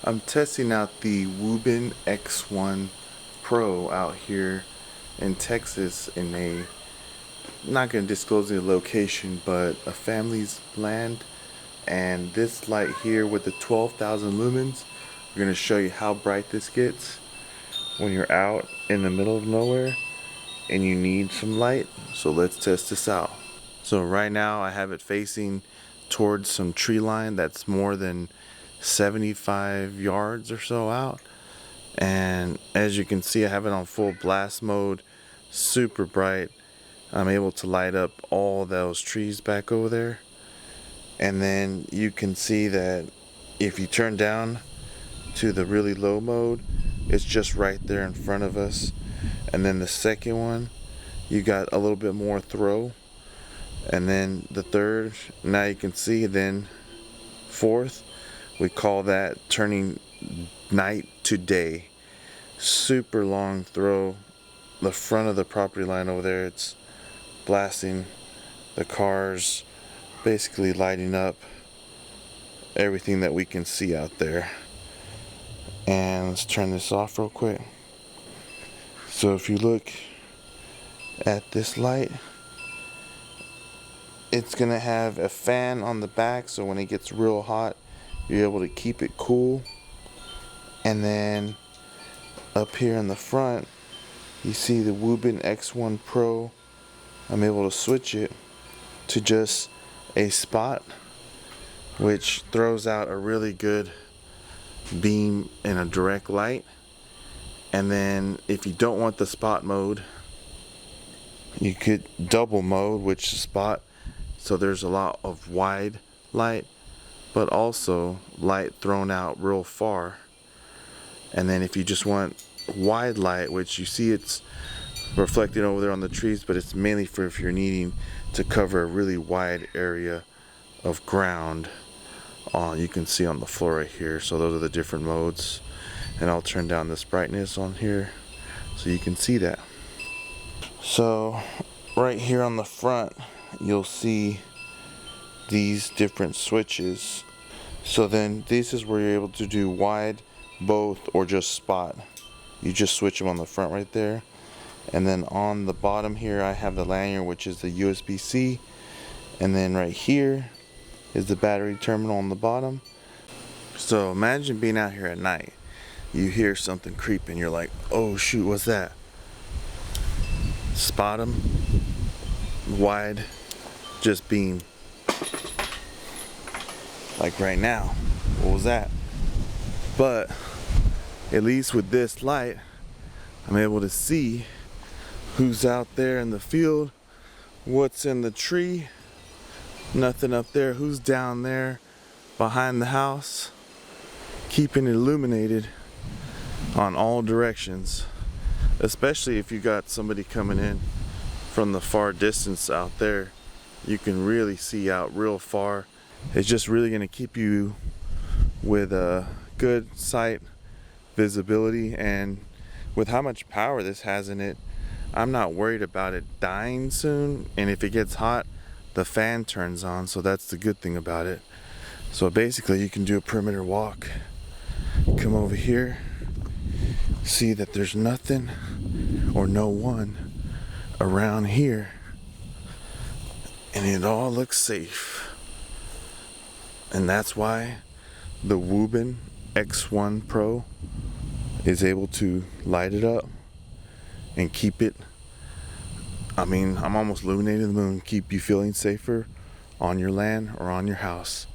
I'm testing out the Wuben X1Pro out here in Texas in a, not going to disclose the location, but a family's land. And this light here with the 12,000 lumens, we're going to show you how bright this gets when you're out in the middle of nowhere and you need some light. So let's test this out. So right now I have it facing towards some tree line that's more than 75 yards or so out, and as you can see I have it on full blast mode, super bright. I'm able to light up all those trees back over there, and then you can see that if you turn down to the really low mode, it's just right there in front of us. And then the second one, you got a little bit more throw, and then the third, now you can see, then fourth, we call that turning night to day. Super long throw. The front of the property line over there, it's blasting the cars, basically lighting up everything that we can see out there. And let's turn this off real quick. So if you look at this light, it's gonna have a fan on the back, so when it gets real hot you're able to keep it cool. And then up here in the front you see the Wuben X1Pro. I'm able to switch it to just a spot, which throws out a really good beam in a direct light. And then if you don't want the spot mode, you could double mode, which is spot, so there's a lot of wide light but also light thrown out real far. And then if you just want wide light, which you see it's reflecting over there on the trees, but it's mainly for if you're needing to cover a really wide area of ground, you can see on the floor right here. So those are the different modes, and I'll turn down this brightness on here so you can see that. So right here on the front you'll see these different switches. So then this is where you're able to do wide, both, or just spot. You just switch them on the front right there. And then on the bottom here I have the lanyard, which is the USB-C, and then right here is the battery terminal on the bottom. So imagine being out here at night, you hear something creeping, you're like, oh shoot, what's that? Spot them, wide, just beam. Like right now, what was that? But at least with this light I'm able to see who's out there in the field, what's in the tree, nothing up there, who's down there behind the house, keeping it illuminated on all directions. Especially if you got somebody coming in from the far distance out there, you can really see out real far. It's just really going to keep you with a good sight visibility, and with how much power this has in it, I'm not worried about it dying soon. And if it gets hot, the fan turns on, so that's the good thing about it. So basically you can do a perimeter walk, come over here, see that there's nothing or no one around here, and it all looks safe. And that's why the Wuben X1Pro is able to light it up and keep it, I'm almost illuminating the moon, keep you feeling safer on your land or on your house.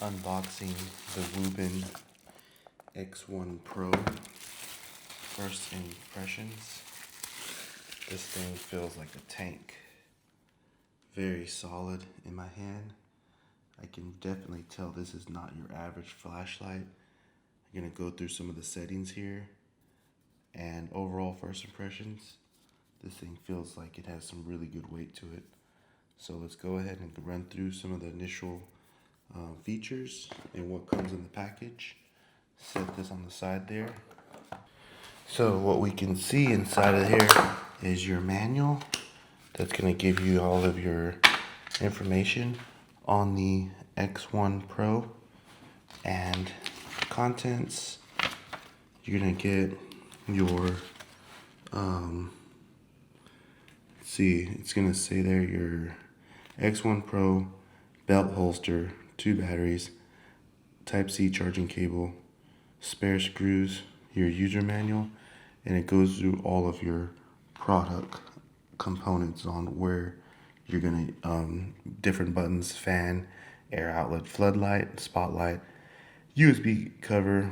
unboxing the Wuben X1Pro. First impressions. This thing feels like a tank. Very solid in my hand. I can definitely tell this is not your average flashlight. I'm gonna go through some of the settings here. And overall first impressions, this thing feels like it has some really good weight to it. So let's go ahead and run through some of the initial features and what comes in the package. Set this on the side there. So what we can see inside of here is your manual that's going to give you all of your information on the X1Pro and contents. You're going to get your see, it's going to say there your X1Pro belt holster, 2 batteries, Type-C charging cable, spare screws, your user manual, and it goes through all of your product components on where you're gonna different buttons: fan, air outlet, floodlight, spotlight, USB cover,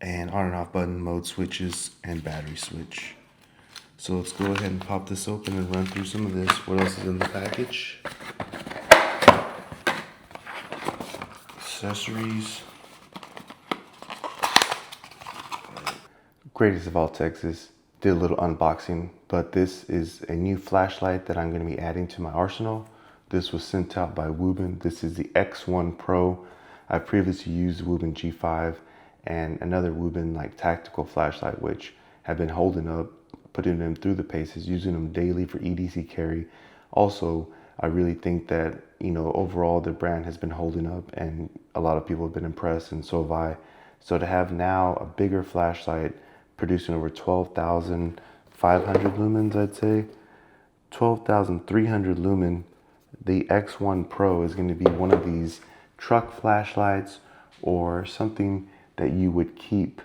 and on and off button, mode switches, and battery switch. So let's go ahead and pop this open and run through some of this. What else is in the package? Accessories. Greatest of all Texas did a little unboxing, but this is a new flashlight that I'm going to be adding to my arsenal. This was sent out by Wuben. This is the X1Pro. I previously used the Wuben G5 and another Wuben like tactical flashlight, which have been holding up, putting them through the paces, using them daily for EDC carry. Also, I really think that, you know, overall the brand has been holding up and a lot of people have been impressed, and so have I. So to have now a bigger flashlight producing over 12,500 lumens, I'd say 12,300 lumen, the X1Pro is going to be one of these truck flashlights or something that you would keep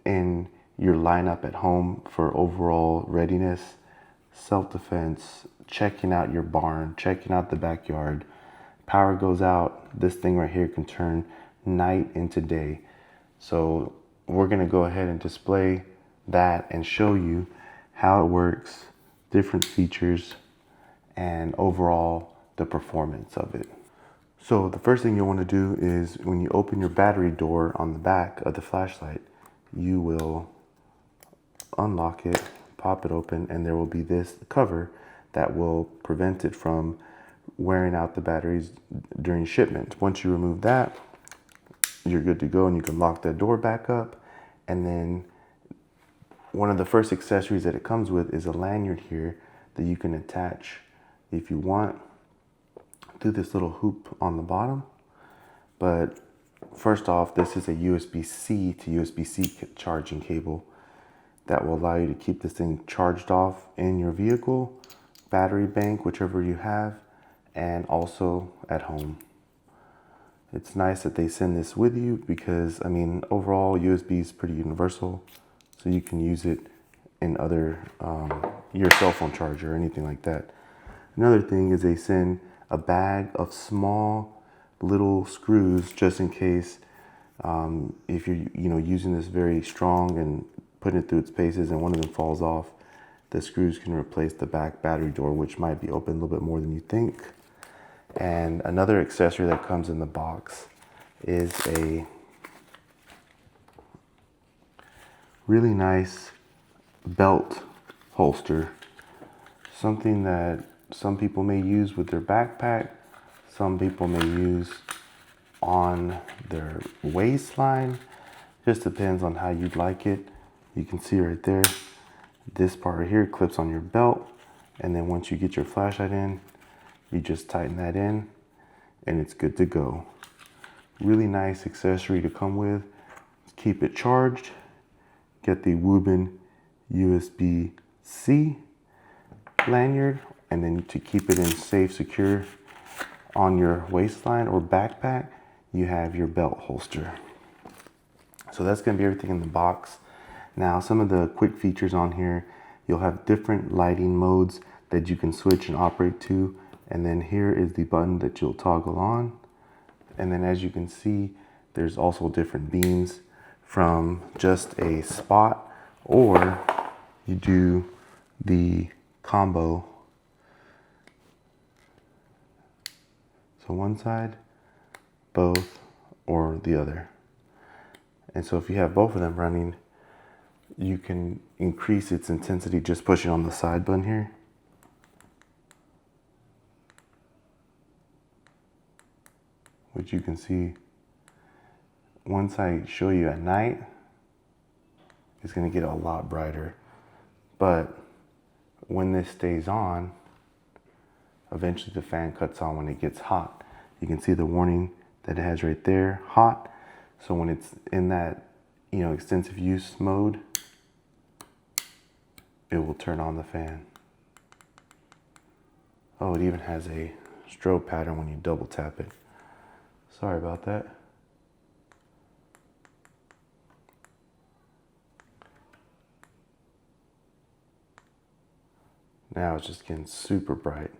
in your lineup at home for overall readiness, self-defense, checking out your barn, checking out the backyard. Power goes out, this thing right here can turn night into day. So we're going to go ahead and display that and show you how it works, different features, and overall the performance of it. So the first thing you'll want to do is when you open your battery door on the back of the flashlight, you will unlock it, pop it open, and there will be this cover that will prevent it from wearing out the batteries during shipment. Once you remove that, you're good to go and you can lock that door back up. And then one of the first accessories that it comes with is a lanyard here that you can attach if you want through this little hoop on the bottom. But first off, this is a USB-C to USB-C charging cable that will allow you to keep this thing charged off in your vehicle, battery bank, whichever you have, and also at home. It's nice that they send this with you because, I mean, overall USB is pretty universal, so you can use it in other, your cell phone charger or anything like that. Another thing is they send a bag of small little screws just in case if you're using this very strong and putting it through its paces and one of them falls off, the screws can replace the back battery door, which might be open a little bit more than you think. And another accessory that comes in the box is a really nice belt holster, something that some people may use with their backpack, some people may use on their waistline. Just depends on how you'd like it. You can see right there, this part right here clips on your belt, and then once you get your flashlight in, you just tighten that in and it's good to go. Really nice accessory to come with. Keep it charged. Get the Wuben USB-C lanyard, and then to keep it in safe, secure on your waistline or backpack, you have your belt holster. So that's going to be everything in the box. Now, some of the quick features on here, you'll have different lighting modes that you can switch and operate to. And then here is the button that you'll toggle on. And then as you can see, there's also different beams from just a spot, or you do the combo. So one side, both, or the other. And so if you have both of them running, you can increase its intensity just pushing on the side button here. Which you can see, once I show you at night, it's gonna get a lot brighter. But when this stays on, eventually the fan cuts on when it gets hot. You can see the warning that it has right there, hot. So when it's in that, extensive use mode, it will turn on the fan. Oh, it even has a strobe pattern when you double tap it. Sorry about that. Now it's just getting super bright.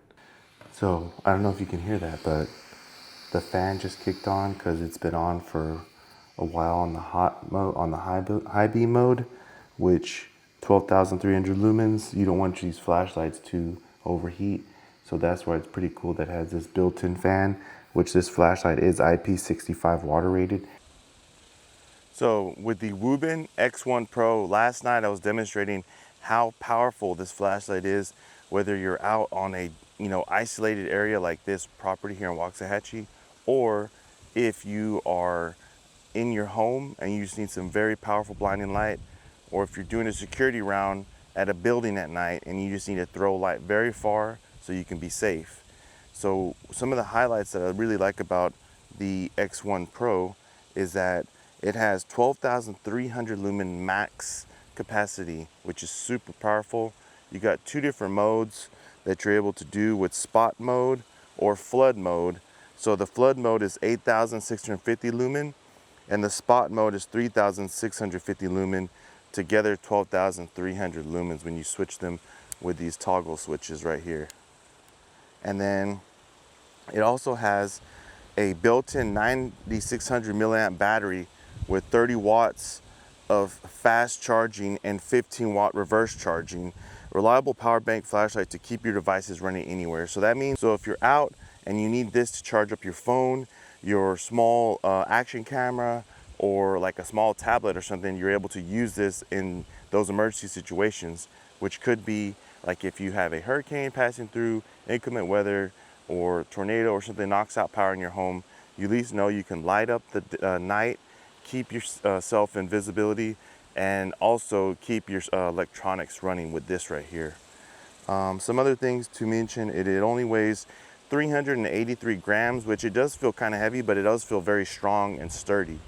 So I don't know if you can hear that, but the fan just kicked on because it's been on for a while on the hot mode, on the high beam mode, which 12,300 lumens. You don't want these flashlights to overheat. So that's why it's pretty cool that it has this built-in fan, which this flashlight is IP65 water rated. So with the Wuben X1Pro, last night I was demonstrating how powerful this flashlight is, whether you're out on a isolated area like this property here in Waxahachie, or if you are in your home and you just need some very powerful blinding light, or if you're doing a security round at a building at night and you just need to throw light very far so you can be safe. So some of the highlights that I really like about the X1Pro is that it has 12,300 lumen max capacity, which is super powerful. You got two different modes that you're able to do with spot mode or flood mode. So the flood mode is 8,650 lumen and the spot mode is 3,650 lumen, together 12,300 lumens when you switch them with these toggle switches right here. And then it also has a built-in 9,600 milliamp battery with 30 watts of fast charging and 15 watt reverse charging. Reliable power bank flashlight to keep your devices running anywhere. So that means, so if you're out and you need this to charge up your phone, your small action camera, or like a small tablet or something, you're able to use this in those emergency situations, which could be like if you have a hurricane passing through, inclement weather, or tornado or something knocks out power in your home. You at least know you can light up the night, keep yourself in visibility, and also keep your electronics running with this right here. Some other things to mention, it only weighs 383 grams, which it does feel kind of heavy, but it does feel very strong and sturdy.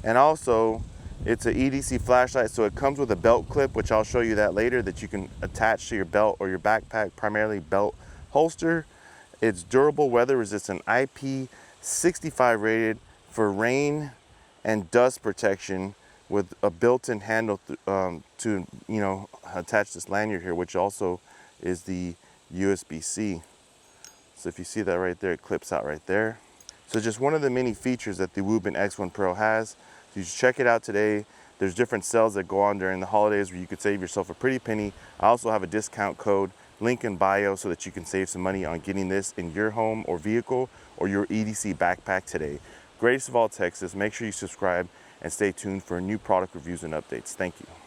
And also, it's an EDC flashlight, so it comes with a belt clip, which I'll show you that later, that you can attach to your belt or your backpack, primarily belt holster. It's durable, weather resistant, IP65 rated for rain and dust protection, with a built-in handle to attach this lanyard here, which also is the USB-C. So if you see that right there, it clips out right there. So just one of the many features that the Wuben X1Pro has. You should check it out today. There's different sales that go on during the holidays where you could save yourself a pretty penny. I also have a discount code, link in bio, so that you can save some money on getting this in your home or vehicle or your EDC backpack today. Greatest of all, Texas. Make sure you subscribe and stay tuned for new product reviews and updates. Thank you.